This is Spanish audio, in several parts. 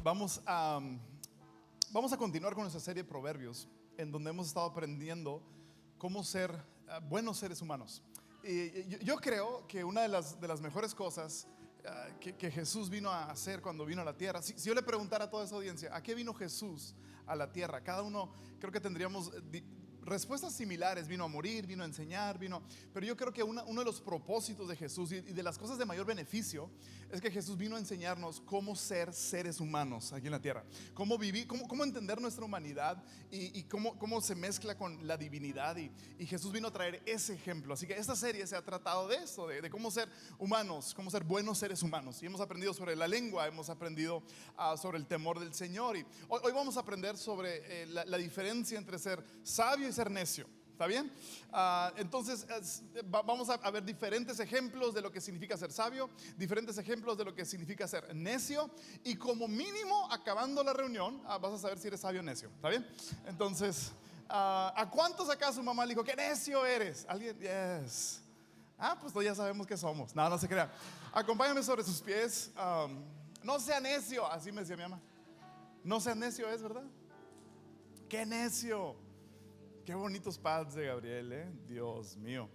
Vamos a, vamos a continuar con nuestra serie de Proverbios, en donde hemos estado aprendiendo cómo ser buenos seres humanos. Y yo creo que una de las mejores cosas que Jesús vino a hacer cuando vino a la tierra, si yo le preguntara a toda esa audiencia, ¿a qué vino Jesús a la tierra? Cada uno creo que tendríamos respuestas similares. Vino a morir, vino a enseñar, pero yo creo que uno de los propósitos de Jesús y de las cosas de mayor beneficio es que Jesús vino a enseñarnos cómo ser seres humanos aquí en la tierra, cómo vivir, cómo entender nuestra humanidad y cómo se mezcla con la divinidad, y Jesús vino a traer ese ejemplo. Así que esta serie se ha tratado de esto, de cómo ser humanos, cómo ser buenos seres humanos, y hemos aprendido sobre la lengua, hemos aprendido sobre el temor del Señor, y hoy vamos a aprender sobre la diferencia entre ser sabio y ser necio. ¿Está bien? Entonces vamos a ver diferentes ejemplos de lo que significa ser sabio, diferentes ejemplos de lo que significa ser necio, y como mínimo, acabando la reunión, vas a saber si eres sabio o necio. ¿Está bien? Entonces, ¿a cuántos acá su mamá le dijo, qué necio eres? ¿Alguien? Yes. Pues ya sabemos que somos. No se crea. Acompáñame sobre sus pies. No sea necio, así me decía mi mamá. No sea necio, es verdad. Qué necio. Qué bonitos pads de Gabriel, Dios mío.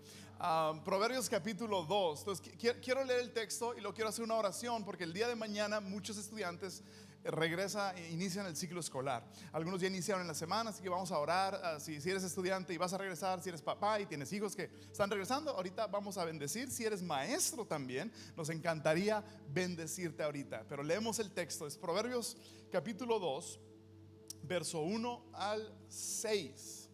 Proverbios capítulo 2. Entonces quiero leer el texto y lo quiero hacer una oración, porque el día de mañana muchos estudiantes inician el ciclo escolar. Algunos ya iniciaron en la semana, así que vamos a orar. Si eres estudiante y vas a regresar, si eres papá y tienes hijos que están regresando, ahorita vamos a bendecir. Si eres maestro también, nos encantaría bendecirte ahorita. Pero leemos el texto, es Proverbios capítulo 2, verso 1 al 6.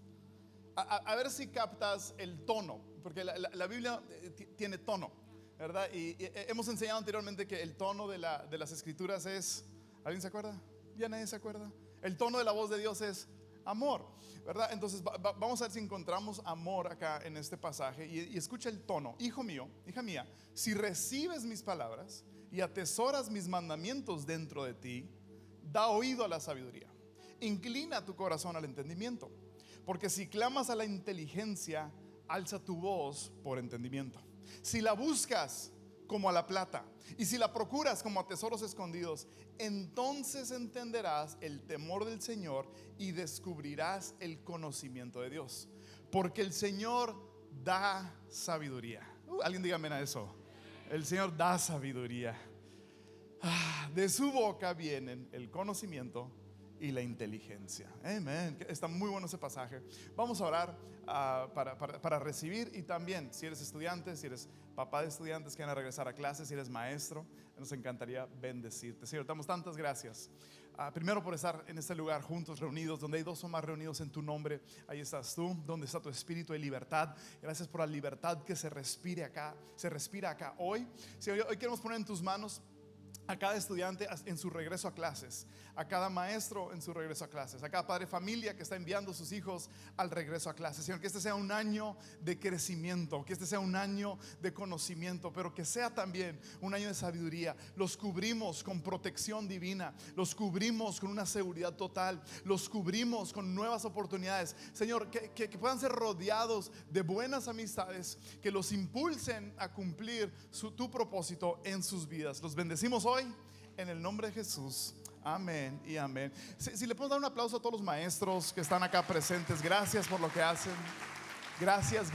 A ver si captas el tono, porque la Biblia tiene tono, ¿verdad? Y hemos enseñado anteriormente que el tono de las escrituras es, ¿alguien se acuerda? Ya nadie se acuerda. El tono de la voz de Dios es amor, ¿verdad? Entonces vamos a ver si encontramos amor acá en este pasaje, y escucha el tono. Hijo mío, hija mía, si recibes mis palabras y atesoras mis mandamientos dentro de ti, da oído a la sabiduría, inclina tu corazón al entendimiento. Porque si clamas a la inteligencia, alza tu voz por entendimiento. Si la buscas como a la plata, y si la procuras como a tesoros escondidos, entonces entenderás el temor del Señor y descubrirás el conocimiento de Dios. Porque el Señor da sabiduría. Alguien dígame a eso. El Señor da sabiduría. De su boca vienen el conocimiento y la inteligencia. Amén. Está muy bueno ese pasaje. Vamos a orar para recibir. Y también, si eres estudiante, si eres papá de estudiantes que van a regresar a clases, si eres maestro, nos encantaría bendecirte. Señor, damos tantas gracias. Primero por estar en este lugar juntos, reunidos, donde hay dos o más reunidos en tu nombre. Ahí estás tú, donde está tu espíritu, hay libertad. Gracias por la libertad que se respira acá hoy. Señor, hoy queremos poner en tus manos a cada estudiante en su regreso a clases, a cada maestro en su regreso a clases, a cada padre de familia que está enviando a sus hijos al regreso a clases. Señor, que este sea un año de crecimiento, que este sea un año de conocimiento, pero que sea también un año de sabiduría. Los cubrimos con protección divina, los cubrimos con una seguridad total, los cubrimos con nuevas oportunidades. Señor, que puedan ser rodeados de buenas amistades que los impulsen a cumplir tu propósito en sus vidas. Los bendecimos hoy en el nombre de Jesús. Amén y amén. Si le podemos dar un aplauso a todos los maestros que están acá presentes. Gracias por lo que hacen. Gracias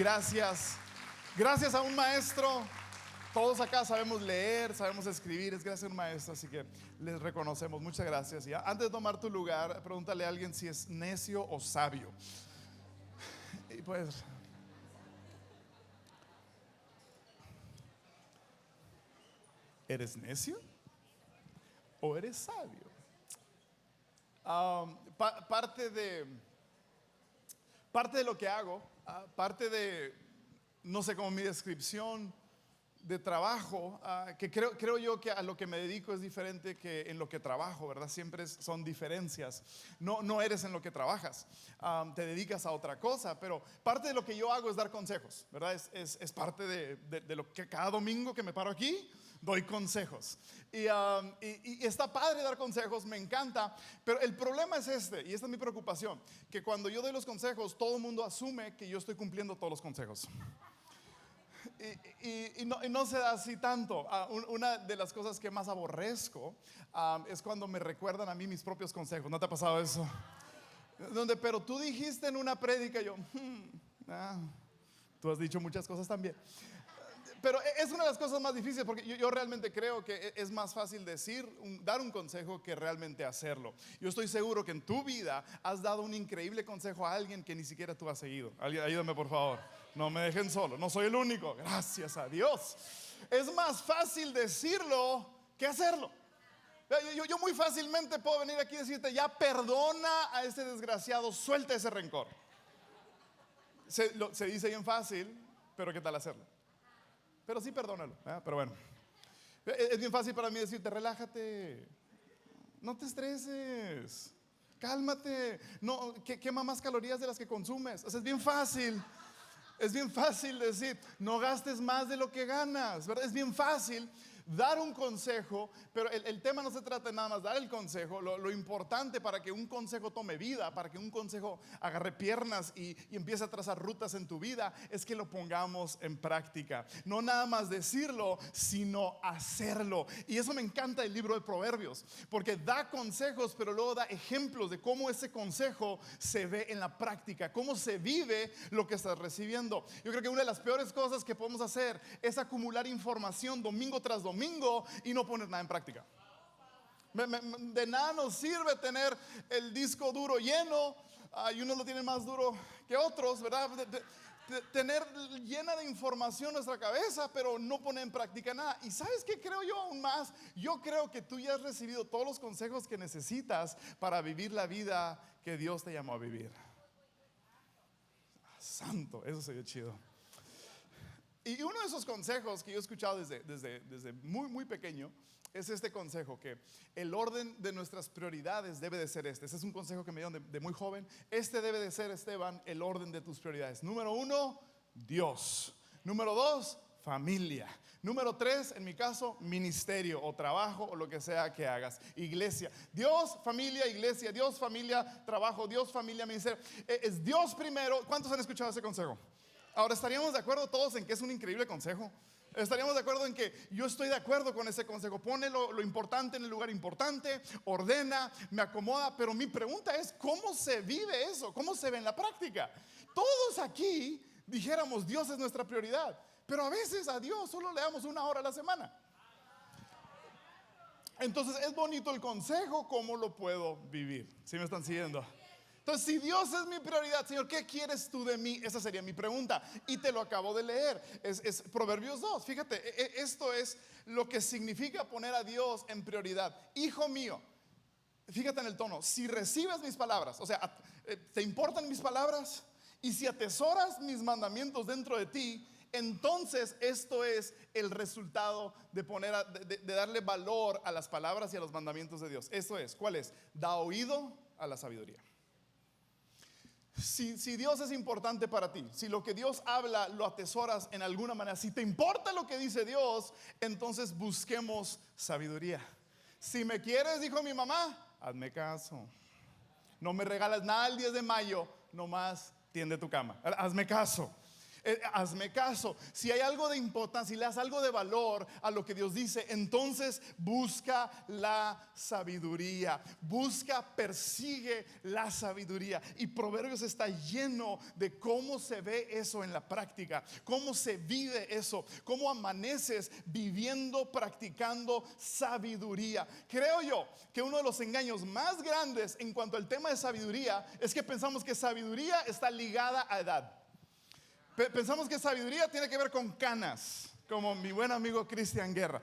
a un maestro. Todos acá sabemos leer, sabemos escribir. Es gracias a un maestro, así que les reconocemos. Muchas gracias. ¿Ya? Antes de tomar tu lugar, pregúntale a alguien si es necio o sabio. Y pues, ¿eres necio o eres sabio? Parte de lo que hago, parte de, no sé, como mi descripción de trabajo, que creo yo que a lo que me dedico es diferente que en lo que trabajo, ¿verdad? Siempre son diferencias. No eres en lo que trabajas, te dedicas a otra cosa, pero parte de lo que yo hago es dar consejos, ¿verdad? Es parte de lo que cada domingo que me paro aquí doy consejos. Y está padre dar consejos, me encanta. Pero el problema es y esta es mi preocupación, que cuando yo doy los consejos, todo el mundo asume que yo estoy cumpliendo todos los consejos. Y no se da así tanto. Una de las cosas que más aborrezco es cuando me recuerdan a mí mis propios consejos. ¿No te ha pasado eso? Pero tú dijiste en una prédica, yo, tú has dicho muchas cosas también. Pero es una de las cosas más difíciles porque yo realmente creo que es más fácil dar un consejo que realmente hacerlo. Yo estoy seguro que en tu vida has dado un increíble consejo a alguien que ni siquiera tú has seguido. Alguien, ayúdame por favor. No me dejen solo, no soy el único. Gracias a Dios. Es más fácil decirlo que hacerlo. Yo muy fácilmente puedo venir aquí y decirte, ya perdona a ese desgraciado, suelta ese rencor. Se dice bien fácil, pero ¿qué tal hacerlo? Pero sí, perdónalo. Pero bueno, es bien fácil para mí decirte, relájate, no te estreses, cálmate, no, quema más calorías de las que consumes. O sea, es bien fácil. Es bien fácil decir, no gastes más de lo que ganas, ¿verdad? Es bien fácil dar un consejo, pero el tema no se trata de nada más dar el consejo. Lo importante para que un consejo tome vida, para que un consejo agarre piernas y empiece a trazar rutas en tu vida, es que lo pongamos en práctica. No nada más decirlo, sino hacerlo. Y eso me encanta del libro de Proverbios, porque da consejos, pero luego da ejemplos de cómo ese consejo se ve en la práctica, cómo se vive lo que estás recibiendo. Yo creo que una de las peores cosas que podemos hacer es acumular información domingo tras domingo y no poner nada en práctica. De nada nos sirve tener el disco duro lleno, y unos lo tienen más duro que otros, ¿verdad? Tener llena de información nuestra cabeza, pero no poner en práctica nada. ¿Y sabes qué creo yo aún más? Yo creo que tú ya has recibido todos los consejos que necesitas para vivir la vida que Dios te llamó a vivir. Santo, eso sería chido. Y uno de esos consejos que yo he escuchado desde muy, muy pequeño es este consejo, que el orden de nuestras prioridades debe de ser este. Ese es un consejo que me dieron de muy joven. Este debe de ser, Esteban, el orden de tus prioridades. Número 1, Dios. Número 2, familia. Número 3, en mi caso, ministerio o trabajo o lo que sea que hagas. Iglesia. Dios, familia, iglesia. Dios, familia, trabajo. Dios, familia, ministerio. Es Dios primero. ¿Cuántos han escuchado ese consejo? Ahora, ¿estaríamos de acuerdo todos en que es un increíble consejo? Estaríamos de acuerdo en que yo estoy de acuerdo con ese consejo. Pone lo importante en el lugar importante, ordena, me acomoda. Pero mi pregunta es, ¿cómo se vive eso? ¿Cómo se ve en la práctica? Todos aquí dijéramos, Dios es nuestra prioridad, pero a veces a Dios solo le damos 1 hora a la semana. Entonces es bonito el consejo, ¿cómo lo puedo vivir? ¿Sí me están siguiendo? Entonces, si Dios es mi prioridad, Señor, ¿qué quieres tú de mí? Esa sería mi pregunta. Y te lo acabo de leer. Es Proverbios 2. Fíjate, esto es lo que significa poner a Dios en prioridad. Hijo mío, fíjate en el tono. Si recibes mis palabras, o sea, ¿te importan mis palabras? Y si atesoras mis mandamientos dentro de ti, entonces esto es el resultado de darle valor a las palabras y a los mandamientos de Dios. Esto es, ¿cuál es? Da oído a la sabiduría. Si Dios es importante para ti, si lo que Dios habla lo atesoras en alguna manera, si te importa lo que dice Dios, entonces busquemos sabiduría. Si me quieres, dijo mi mamá, hazme caso. No me regalas nada el 10 de mayo, nomás tiende tu cama. Hazme caso. Hazme caso. Si hay algo de importancia, si le das algo de valor a lo que Dios dice, entonces busca la sabiduría. Persigue la sabiduría. Y Proverbios está lleno de cómo se ve eso en la práctica, cómo se vive eso, cómo amaneces viviendo, practicando sabiduría. Creo yo que uno de los engaños más grandes en cuanto al tema de sabiduría es que pensamos que sabiduría está ligada a edad. Pensamos que sabiduría tiene que ver con canas, como mi buen amigo Cristian Guerra,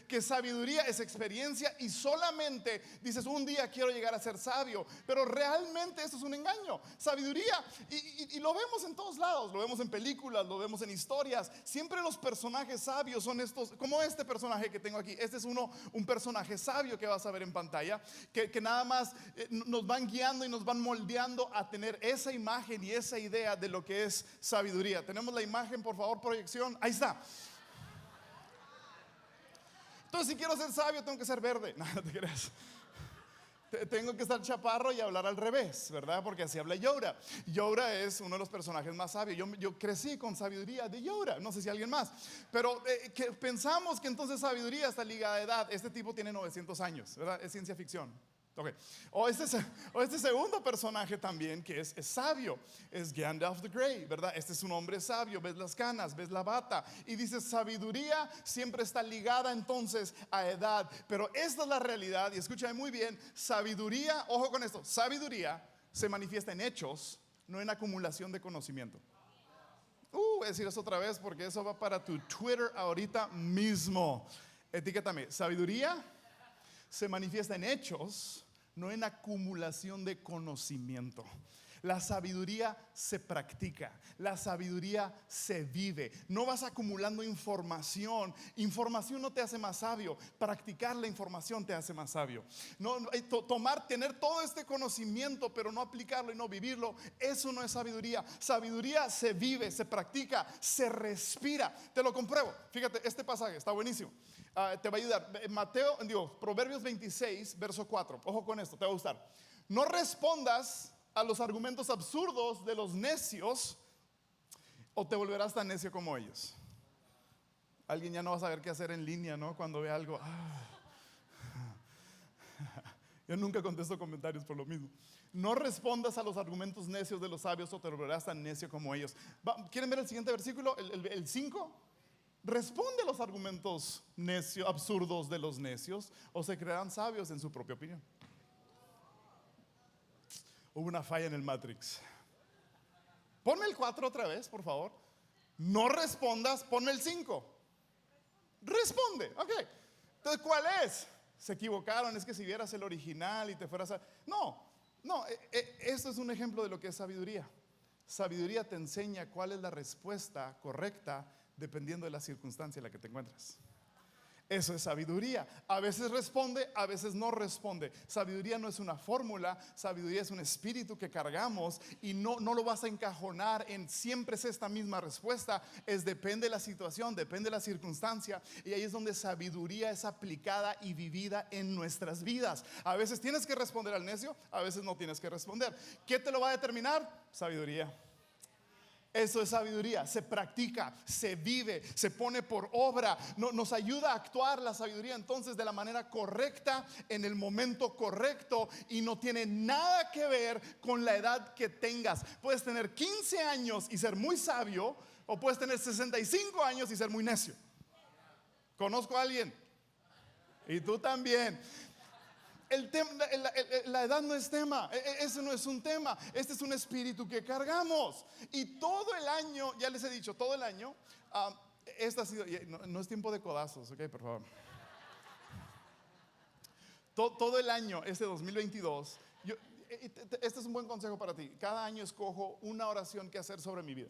que sabiduría es experiencia y solamente dices un día quiero llegar a ser sabio, pero realmente eso es un engaño. Sabiduría, y lo vemos en todos lados, lo vemos en películas, lo vemos en historias. Siempre los personajes sabios son estos, como este personaje que tengo aquí. Este es un personaje sabio que vas a ver en pantalla, que nada más nos van guiando y nos van moldeando a tener esa imagen y esa idea de lo que es sabiduría. Tenemos la imagen, por favor, proyección, ahí está. Entonces, si quiero ser sabio, tengo que ser verde. No te creas. tengo que estar chaparro y hablar al revés, ¿verdad? Porque así habla Yoda. Yoda es uno de los personajes más sabios. Yo crecí con sabiduría de Yoda, no sé si alguien más. Pero que pensamos que entonces sabiduría está ligada a edad. Este tipo tiene 900 años, ¿verdad? Es ciencia ficción. Okay. O este segundo personaje también que es sabio, es Gandalf the Grey, ¿verdad? Este es un hombre sabio, ves las canas, ves la bata y dices sabiduría siempre está ligada entonces a edad, pero esta es la realidad y escúchame muy bien, sabiduría, ojo con esto, sabiduría se manifiesta en hechos, no en acumulación de conocimiento. Voy a decir eso otra vez porque eso va para tu Twitter ahorita mismo. Etiquétame, sabiduría se manifiesta en hechos, no en acumulación de conocimiento. La sabiduría se practica, la sabiduría se vive. No vas acumulando información. Información no te hace más sabio. Practicar la información te hace más sabio. Tener todo este conocimiento, pero no aplicarlo y no vivirlo, eso no es sabiduría. Sabiduría se vive, se practica, se respira. Te lo compruebo. Fíjate, este pasaje está buenísimo. Te va a ayudar. Proverbios 26, verso 4. Ojo con esto, te va a gustar. No respondas a los argumentos absurdos de los necios o te volverás tan necio como ellos. Alguien ya no va a saber qué hacer en línea, ¿no? Cuando ve algo. Yo nunca contesto comentarios por lo mismo. No respondas a los argumentos necios de los sabios o te volverás tan necio como ellos. ¿Quieren ver el siguiente versículo? El 5. Responde a los argumentos absurdos de los necios o se creerán sabios en su propia opinión. Hubo una falla en el Matrix. Ponme el 4 otra vez, por favor. No respondas, ponme el 5. Responde, ok. Entonces, ¿cuál es? Se equivocaron, es que si vieras el original y te fueras a... No, esto es un ejemplo de lo que es sabiduría. Sabiduría te enseña cuál es la respuesta correcta dependiendo de la circunstancia en la que te encuentras. Eso es sabiduría. A veces responde, a veces no responde. Sabiduría no es una fórmula, sabiduría es un espíritu que cargamos y no lo vas a encajonar en siempre es esta misma respuesta. Depende de la situación, depende de la circunstancia y ahí es donde sabiduría es aplicada y vivida en nuestras vidas. A veces tienes que responder al necio, a veces no tienes que responder. ¿Qué te lo va a determinar? Sabiduría. Eso es sabiduría, se practica, se vive, se pone por obra, nos ayuda a actuar la sabiduría entonces de la manera correcta, en el momento correcto y no tiene nada que ver con la edad que tengas. Puedes tener 15 años y ser muy sabio o puedes tener 65 años y ser muy necio. Conozco a alguien y tú también. La edad no es tema, ese no es un tema, este es un espíritu que cargamos y todo el año, ya les he dicho, todo el año, esta ha sido, no es tiempo de codazos, ok, por favor. Todo el año, este 2022, este es un buen consejo para ti, cada año escojo una oración que hacer sobre mi vida.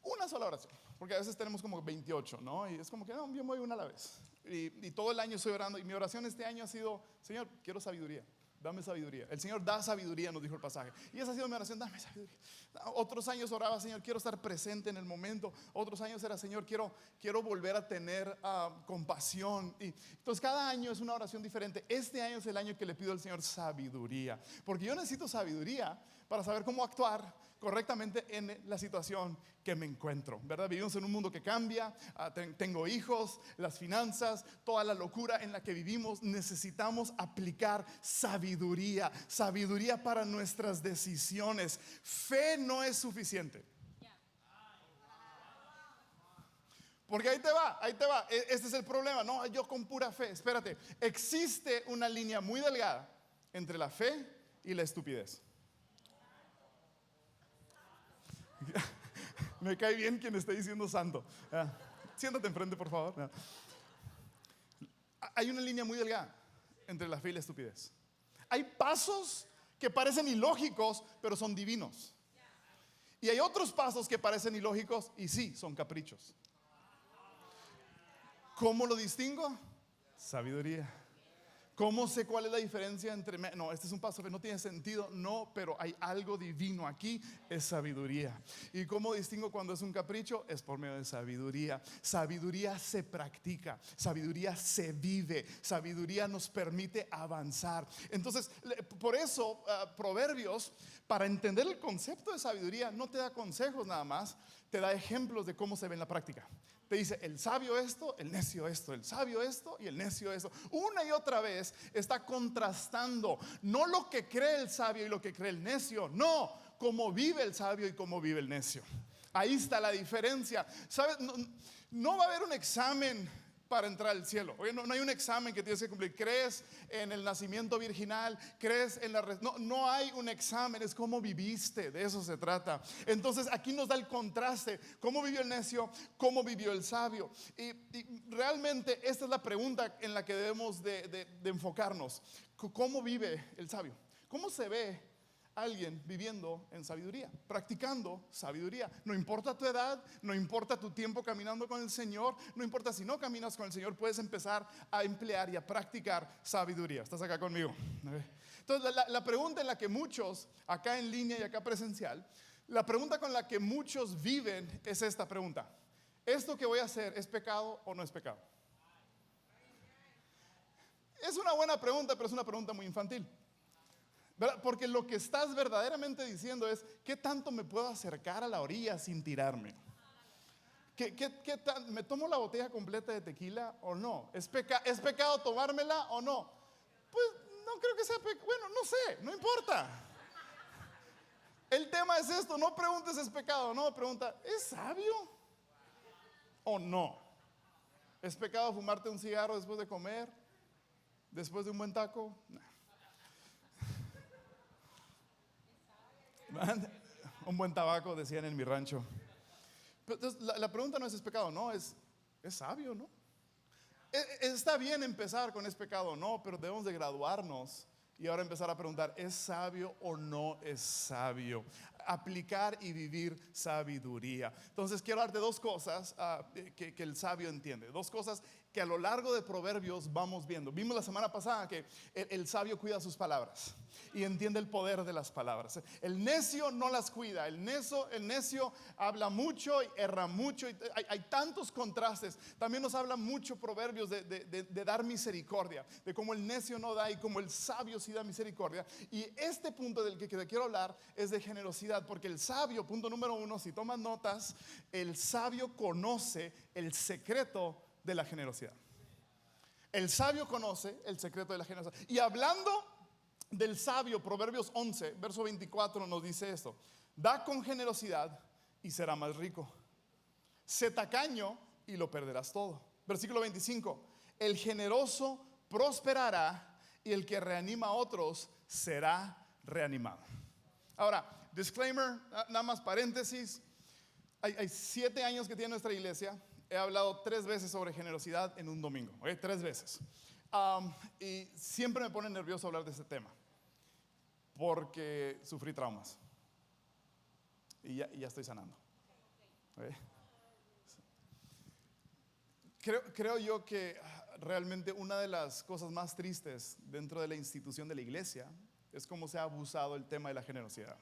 Una sola oración, porque a veces tenemos como 28, ¿no? Y es como que no, yo me voy una a la vez. Y todo el año estoy orando. Y mi oración este año ha sido: Señor, quiero sabiduría, dame sabiduría. El Señor da sabiduría, nos dijo el pasaje. Y esa ha sido mi oración: dame sabiduría. Otros años oraba: Señor, quiero estar presente en el momento. Otros años era: Señor, quiero volver a tener compasión. Y entonces cada año es una oración diferente. Este año es el año que le pido al Señor sabiduría, porque yo necesito sabiduría para saber cómo actuar correctamente en la situación que me encuentro, ¿verdad? Vivimos en un mundo que cambia, tengo hijos, las finanzas, toda la locura en la que vivimos. Necesitamos aplicar sabiduría para nuestras decisiones. Fe no es suficiente. Porque ahí te va. Este es el problema. No, yo con pura fe, espérate. Existe una línea muy delgada entre la fe y la estupidez. Me cae bien quien esté diciendo santo. Siéntate enfrente, por favor. Hay una línea muy delgada entre la fe y la estupidez. Hay pasos que parecen ilógicos, pero son divinos. Y hay otros pasos que parecen ilógicos y sí, son caprichos. ¿Cómo lo distingo? Sabiduría. ¿Cómo sé cuál es la diferencia entre, no, este es un paso que no tiene sentido? No, pero hay algo divino aquí, es sabiduría. ¿Y cómo distingo cuando es un capricho? Es por medio de sabiduría. Sabiduría se practica, sabiduría se vive, sabiduría nos permite avanzar. Entonces, por eso, Proverbios, para entender el concepto de sabiduría, no te da consejos nada más, te da ejemplos de cómo se ve en la práctica. Te dice el sabio esto, el necio esto, el sabio esto y el necio esto. Una y otra vez está contrastando no lo que cree el sabio y lo que cree el necio, no, cómo vive el sabio y cómo vive el necio. Ahí está la diferencia. ¿Sabes? No va a haber un examen para entrar al cielo. Oye, no hay un examen que tienes que cumplir. ¿Crees en el nacimiento virginal? ¿Crees en la no hay un examen, es cómo viviste, de eso se trata. Entonces aquí nos da el contraste, cómo vivió el necio, cómo vivió el sabio. Y realmente esta es la pregunta en la que debemos de enfocarnos. ¿Cómo vive el sabio? ¿Cómo se ve alguien viviendo en sabiduría, practicando sabiduría? No importa tu edad, no importa tu tiempo caminando con el Señor, no importa si no caminas con el Señor, puedes empezar a emplear y a practicar sabiduría. ¿Estás acá conmigo? Entonces la pregunta en la que muchos, acá en línea y acá presencial, la pregunta con la que muchos viven es esta pregunta: ¿esto que voy a hacer es pecado o no es pecado? Es una buena pregunta, pero es una pregunta muy infantil. ¿Verdad? Porque lo que estás verdaderamente diciendo es: ¿qué tanto me puedo acercar a la orilla sin tirarme? ¿Me tomo la botella completa de tequila o no? ¿Es pecado tomármela o no? Pues no creo que sea pecado. Bueno, no sé, no importa. El tema es esto: no preguntes es pecado o no, pregunta, ¿es sabio o no? ¿Es pecado fumarte un cigarro después de comer? ¿Después de un buen taco? No. Un buen tabaco, decían en mi rancho. Entonces, la pregunta no es pecado o no, es sabio, ¿no? Está bien empezar con es pecado o no, pero debemos de graduarnos y ahora empezar a preguntar: ¿es sabio o no es sabio? Aplicar y vivir sabiduría. Entonces quiero darte dos cosas que el sabio entiende. Dos cosas que a lo largo de Proverbios vamos viendo. Vimos la semana pasada que el sabio cuida sus palabras y entiende el poder de las palabras. El necio no las cuida. El necio habla mucho y erra mucho. Y hay tantos contrastes. También nos habla mucho Proverbios de dar misericordia, de cómo el necio no da y cómo el sabio sí da misericordia. Y este punto del que te quiero hablar es de generosidad, porque el sabio, punto número uno, si tomas notas, el sabio conoce el secreto de la generosidad. El sabio conoce el secreto de la generosidad. Y hablando del sabio, Proverbios 11, verso 24 nos dice esto: da con generosidad y será más rico. Sé tacaño y lo perderás todo. Versículo 25: el generoso prosperará y el que reanima a otros será reanimado. Ahora, disclaimer, nada más paréntesis. Hay 7 años que tiene nuestra iglesia. He hablado 3 veces sobre generosidad en un domingo, 3 veces. Y siempre me pone nervioso hablar de este tema, porque sufrí traumas y ya estoy sanando. Creo yo que realmente una de las cosas más tristes dentro de la institución de la iglesia es cómo se ha abusado el tema de la generosidad.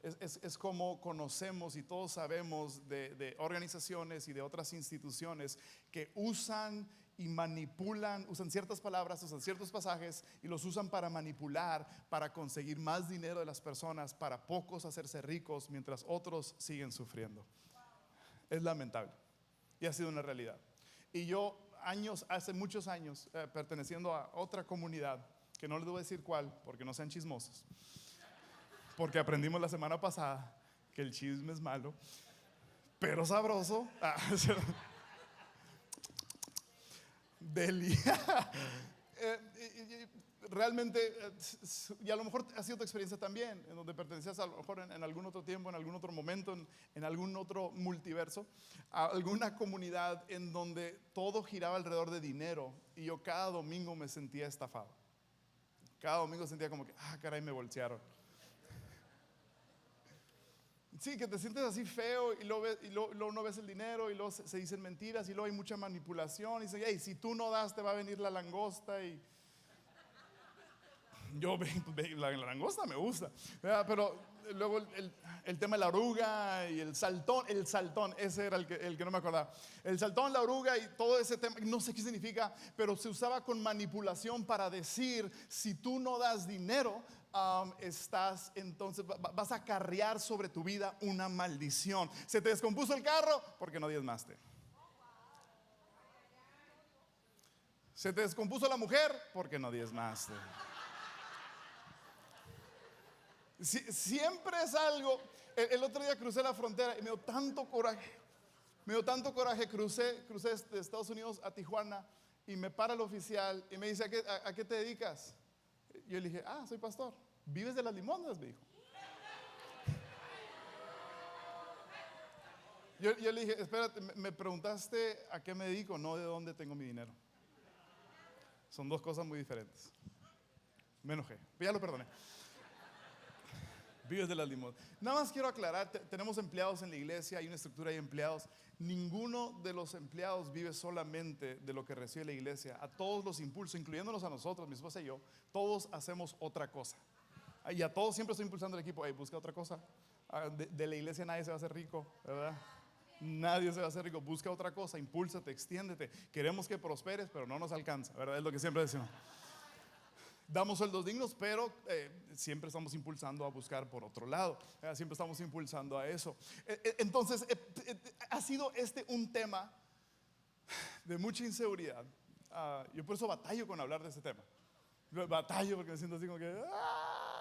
Es como conocemos y todos sabemos de organizaciones y de otras instituciones que usan y manipulan, usan ciertas palabras, usan ciertos pasajes y los usan para manipular, para conseguir más dinero de las personas, para pocos hacerse ricos mientras otros siguen sufriendo. Es lamentable y ha sido una realidad. Y yo hace muchos años, perteneciendo a otra comunidad, que no les voy a decir cuál porque no sean chismosos, porque aprendimos la semana pasada que el chisme es malo, pero sabroso. Deli. Realmente, y a lo mejor ha sido tu experiencia también, en donde pertenecías a lo mejor en algún otro tiempo, en algún otro momento, en algún otro multiverso, a alguna comunidad en donde todo giraba alrededor de dinero, y yo cada domingo me sentía estafado. Cada domingo sentía como que, caray, me bolsearon. Sí, que te sientes así feo y luego no ves el dinero y luego se dicen mentiras y luego hay mucha manipulación y dicen: hey, si tú no das te va a venir la langosta y La langosta me gusta, ¿verdad? Pero luego el tema de la oruga y el saltón, ese era el que no me acordaba. El saltón, la oruga y todo ese tema, no sé qué significa, pero se usaba con manipulación para decir, si tú no das dinero, entonces vas a acarrear sobre tu vida una maldición. Se te descompuso el carro porque no diezmaste. Se te descompuso la mujer porque no diezmaste. Siempre es algo. El otro día crucé la frontera y me dio tanto coraje. Crucé de Estados Unidos a Tijuana y me para el oficial y me dice, ¿a qué te dedicas? Yo le dije, soy pastor. ¿Vives de las limosnas? Me dijo. Yo le dije, espérate, me preguntaste a qué me dedico, no de dónde tengo mi dinero. Son dos cosas muy diferentes. Me enojé, ya lo perdoné. Vives de las limosnas. Nada más quiero aclarar, tenemos empleados en la iglesia, hay una estructura de empleados. Ninguno de los empleados vive solamente de lo que recibe la iglesia. A todos los impulso, incluyéndonos a nosotros, mi esposa y yo, todos hacemos otra cosa. Y a todos siempre estoy impulsando al equipo, busca otra cosa. De la iglesia nadie se va a hacer rico, ¿verdad? Nadie se va a hacer rico, busca otra cosa, impúlsate, extiéndete. Queremos que prosperes, pero no nos alcanza, ¿verdad? Es lo que siempre decimos. Damos sueldos dignos, pero siempre estamos impulsando a buscar por otro lado. Siempre estamos impulsando a eso. Entonces, ha sido un tema de mucha inseguridad. Yo por eso batallo con hablar de este tema. Batallo porque me siento así como que,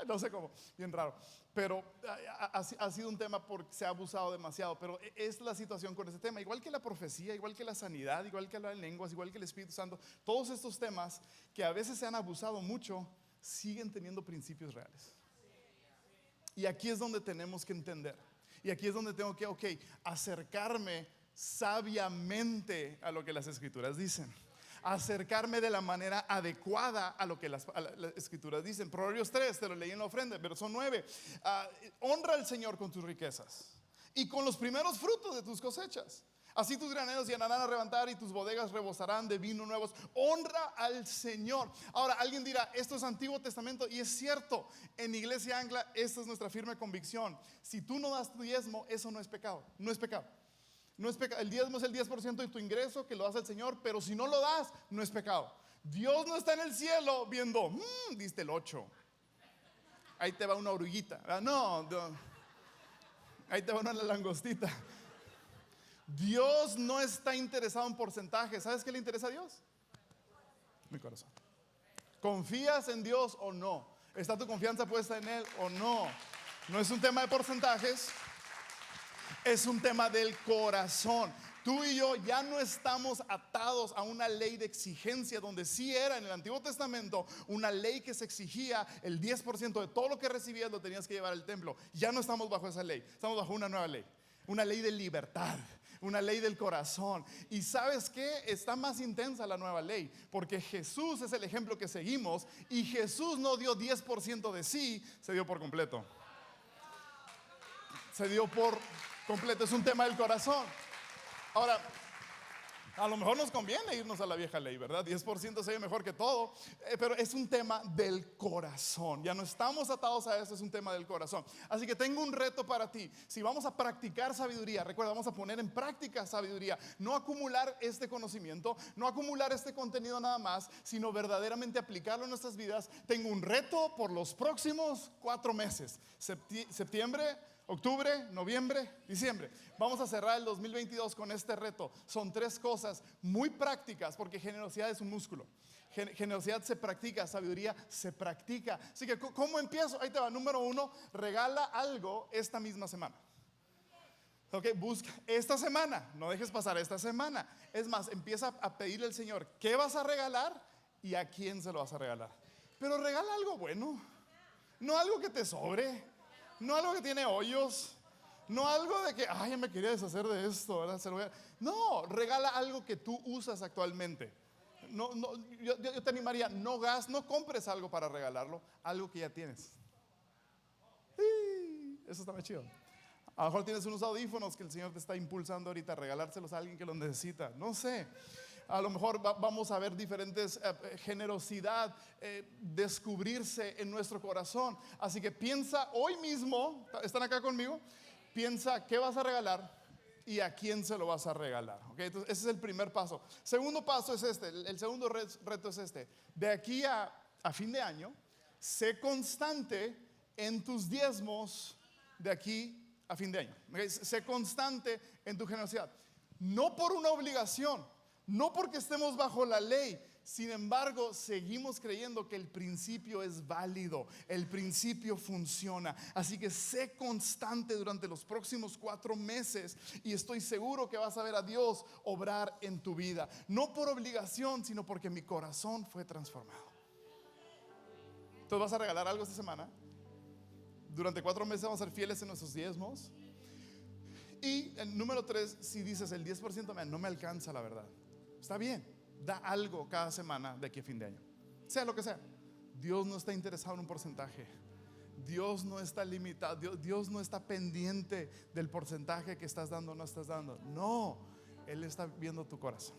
no sé cómo, bien raro. Pero ha sido un tema porque se ha abusado demasiado. Pero es la situación con ese tema. Igual que la profecía, igual que la sanidad, igual que las lenguas, igual que el Espíritu Santo. Todos estos temas que a veces se han abusado mucho, siguen teniendo principios reales. Y aquí es donde tenemos que entender. Y aquí es donde tengo que, acercarme sabiamente a lo que las Escrituras dicen. Acercarme de la manera adecuada a lo que las Escrituras dicen. Proverbios 3, te lo leí en la ofrenda, verso 9. Honra al Señor con tus riquezas y con los primeros frutos de tus cosechas. Así tus graneros llenarán a reventar y tus bodegas rebosarán de vino nuevos. Honra al Señor. Ahora alguien dirá, esto es Antiguo Testamento, y es cierto. En Iglesia Ancla esta es nuestra firme convicción. Si tú no das tu diezmo, eso no es pecado. No es pecado. No es pecado. El diezmo es el 10% de tu ingreso que lo das al Señor, pero si no lo das, no es pecado. Dios no está en el cielo viendo, diste el 8. Ahí te va una oruguita. No, ahí te va una langostita. Dios no está interesado en porcentajes. ¿Sabes qué le interesa a Dios? Mi corazón. ¿Confías en Dios o no? ¿Está tu confianza puesta en Él o no? No es un tema de porcentajes. Es un tema del corazón. Tú y yo ya no estamos atados a una ley de exigencia, donde sí era en el Antiguo Testamento una ley que se exigía el 10% de todo lo que recibías lo tenías que llevar al templo. Ya no estamos bajo esa ley, estamos bajo una nueva ley, una ley de libertad, una ley del corazón. Y ¿sabes qué? Está más intensa la nueva ley, porque Jesús es el ejemplo que seguimos, y Jesús no dio 10% de sí, se dio por completo. Se dio por completo, es un tema del corazón. Ahora, a lo mejor nos conviene irnos a la vieja ley, ¿verdad? 10% se ve mejor que todo, pero es un tema del corazón. Ya no estamos atados a eso, es un tema del corazón. Así que tengo un reto para ti. Si vamos a practicar sabiduría, recuerda, vamos a poner en práctica sabiduría. No acumular este conocimiento, no acumular este contenido nada más, sino verdaderamente aplicarlo en nuestras vidas. Tengo un reto por los próximos 4 meses. Septiembre, octubre, noviembre, diciembre. Vamos a cerrar el 2022 con este reto. Son 3 cosas muy prácticas, porque generosidad es un músculo. Generosidad se practica, sabiduría se practica. Así que, ¿cómo empiezo? Ahí te va. Número 1, regala algo esta misma semana. Ok, busca esta semana, no dejes pasar esta semana. Es más, empieza a pedirle al Señor qué vas a regalar y a quién se lo vas a regalar. Pero regala algo bueno, no algo que te sobre. No algo que tiene hoyos. No algo de que, ya me quería deshacer de esto, ¿verdad? No, regala algo que tú usas actualmente. Yo te animaría, no compres algo para regalarlo, algo que ya tienes. Eso está muy chido. A lo mejor tienes unos audífonos que el Señor te está impulsando ahorita a regalárselos a alguien que los necesita. No sé. A lo mejor vamos a ver diferentes generosidad descubrirse en nuestro corazón. Así que piensa hoy mismo, ¿están acá conmigo? Piensa qué vas a regalar y a quién se lo vas a regalar. ¿Okay? Entonces, ese es el primer paso. Segundo paso es este, el segundo reto es este. De aquí a fin de año, sé constante en tus diezmos de aquí a fin de año. ¿Okay? Sé constante en tu generosidad. No por una obligación, no porque estemos bajo la ley. Sin embargo, seguimos creyendo que el principio es válido, el principio funciona. Así que sé constante durante los próximos 4 meses y estoy seguro que vas a ver a Dios obrar en tu vida. No por obligación, sino porque mi corazón fue transformado. Entonces, ¿vas a regalar algo esta semana? Durante 4 meses vamos a ser fieles en nuestros diezmos. Y el número 3, si dices el 10% no me alcanza, la verdad, está bien. Da algo cada semana de aquí a fin de año, sea lo que sea. Dios no está interesado en un porcentaje. Dios no está limitado. Dios no está pendiente del porcentaje que estás dando o no estás dando. No, Él está viendo tu corazón.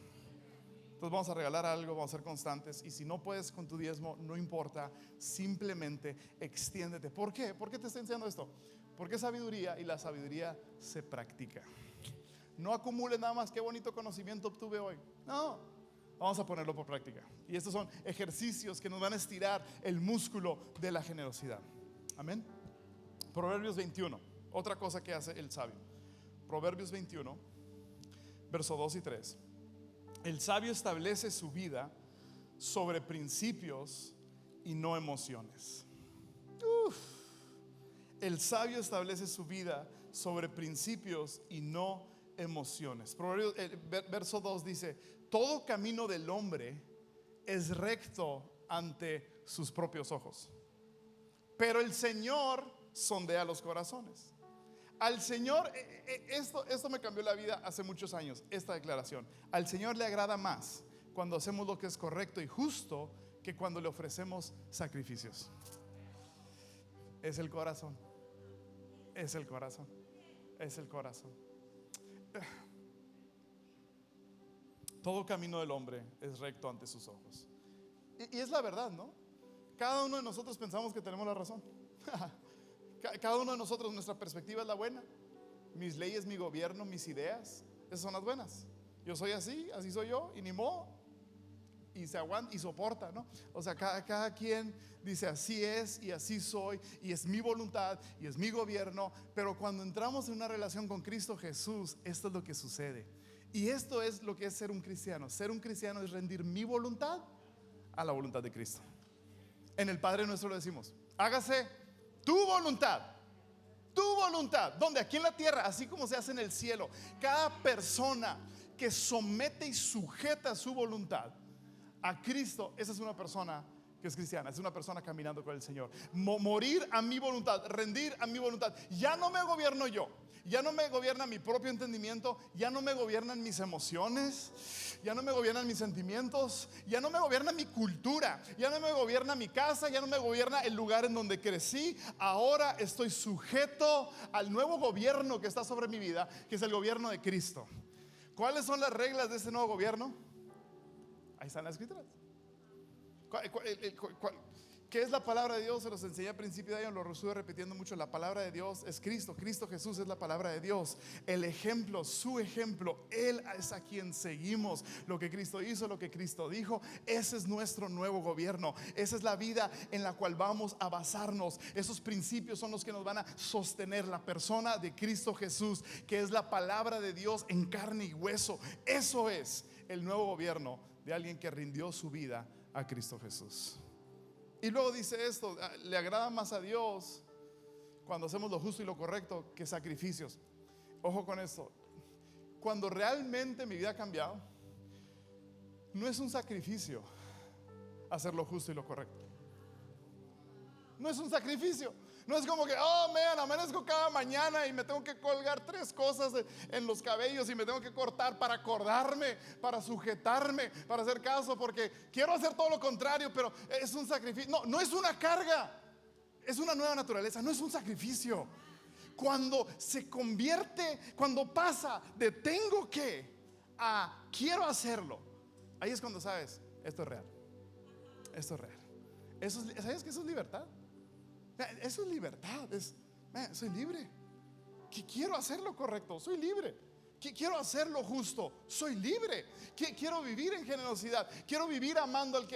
Entonces vamos a regalar algo, vamos a ser constantes. Y si no puedes con tu diezmo, no importa, simplemente extiéndete. ¿Por qué? ¿Por qué te estoy enseñando esto? Porque es sabiduría y la sabiduría se practica. No acumules nada más, qué bonito conocimiento obtuve hoy. No. Vamos a ponerlo por práctica. Y estos son ejercicios que nos van a estirar el músculo de la generosidad. Amén. Proverbios 21. Otra cosa que hace el sabio. Proverbios 21, verso 2 y 3. El sabio establece su vida sobre principios y no emociones. El sabio establece su vida sobre principios y no emociones. Proverbios, verso 2 dice: todo camino del hombre es recto ante sus propios ojos, pero el Señor sondea los corazones. Al Señor, esto me cambió la vida hace muchos años, esta declaración. Al Señor le agrada más cuando hacemos lo que es correcto y justo que cuando le ofrecemos sacrificios. Es el corazón. Es el corazón. Es el corazón. Todo camino del hombre es recto ante sus ojos. Y es la verdad, ¿no? Cada uno de nosotros pensamos que tenemos la razón. Cada uno de nosotros, nuestra perspectiva es la buena. Mis leyes, mi gobierno, mis ideas, esas son las buenas. Yo soy así, así soy yo, y ni modo. Y se aguanta y soporta, ¿no? O sea, cada quien dice así es y así soy, y es mi voluntad y es mi gobierno. Pero cuando entramos en una relación con Cristo Jesús, esto es lo que sucede. Y esto es lo que es ser un cristiano. Ser un cristiano es rendir mi voluntad a la voluntad de Cristo. En el Padre Nuestro lo decimos: hágase tu voluntad. Tu voluntad. ¿Dónde? Aquí en la tierra, así como se hace en el cielo. Cada persona que somete y sujeta su voluntad a Cristo, esa es una persona que es cristiana, es una persona caminando con el Señor. Morir a mi voluntad, rendir a mi voluntad. Ya no me gobierno yo, ya no me gobierna mi propio entendimiento, ya no me gobiernan mis emociones, ya no me gobiernan mis sentimientos, ya no me gobierna mi cultura, ya no me gobierna mi casa, ya no me gobierna el lugar en donde crecí. Ahora estoy sujeto al nuevo gobierno que está sobre mi vida, que es el gobierno de Cristo. ¿Cuáles son las reglas de ese nuevo gobierno? Ahí están las escrituras. ¿Qué es la palabra de Dios? Se los enseñé al principio de año, lo estuve repitiendo mucho. La palabra de Dios es Cristo. Cristo Jesús es la palabra de Dios. El ejemplo, su ejemplo, Él es a quien seguimos. Lo que Cristo hizo, lo que Cristo dijo, ese es nuestro nuevo gobierno. Esa es la vida en la cual vamos a basarnos. Esos principios son los que nos van a sostener. La persona de Cristo Jesús, que es la palabra de Dios en carne y hueso. Eso es el nuevo gobierno de alguien que rindió su vida a Cristo Jesús. Y luego dice esto: le agrada más a Dios cuando hacemos lo justo y lo correcto que sacrificios. Ojo con esto: cuando realmente mi vida ha cambiado, no es un sacrificio hacer lo justo y lo correcto. No es un sacrificio. No es como que, oh man, amanezco cada mañana y me tengo que colgar 3 cosas en los cabellos y me tengo que cortar para acordarme, para sujetarme, para hacer caso, porque quiero hacer todo lo contrario, pero es un sacrificio. No, no es una carga, es una nueva naturaleza, no es un sacrificio. Cuando se convierte, cuando pasa de tengo que a quiero hacerlo, ahí es cuando sabes, esto es real. Esto es real. ¿Sabes que eso es libertad? Eso es libertad. Soy libre. Que quiero hacer lo correcto, soy libre. Que quiero hacer lo justo, soy libre. Que quiero vivir en generosidad, quiero vivir amando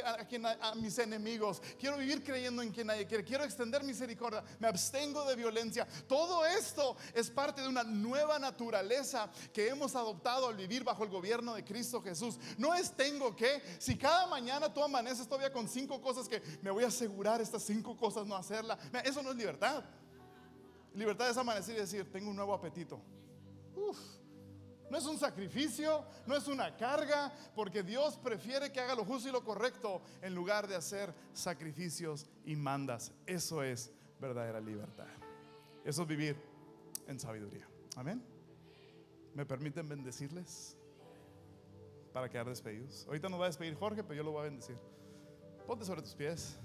a mis enemigos, quiero vivir creyendo en quien nadie quiere, quiero extender misericordia, me abstengo de violencia. Todo esto es parte de una nueva naturaleza que hemos adoptado al vivir bajo el gobierno de Cristo Jesús. No es tengo que, si cada mañana tú amaneces todavía con 5 cosas que me voy a asegurar estas 5 cosas no hacerlas, eso no es libertad. Libertad es amanecer y decir, tengo un nuevo apetito. No es un sacrificio, no es una carga, porque Dios prefiere que haga lo justo y lo correcto en lugar de hacer sacrificios y mandas. Eso es verdadera libertad. Eso es vivir en sabiduría. Amén. ¿Me permiten bendecirles para quedar despedidos? Ahorita nos va a despedir Jorge, pero yo lo voy a bendecir. Ponte sobre tus pies.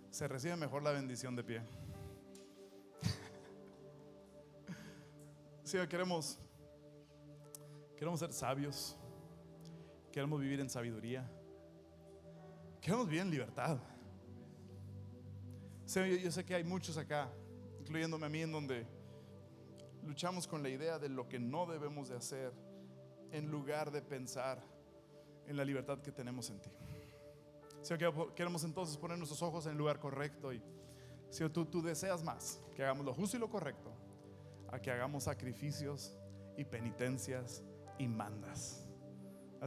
Se recibe mejor la bendición de pie. Señor, queremos ser sabios. Queremos vivir en sabiduría. Queremos vivir en libertad. Señor, yo sé que hay muchos acá, incluyéndome a mí, en donde luchamos con la idea de lo que no debemos de hacer, en lugar de pensar en la libertad que tenemos en ti. Señor, queremos entonces poner nuestros ojos en el lugar correcto. Y Señor, tú deseas más que hagamos lo justo y lo correcto a que hagamos sacrificios y penitencias y mandas.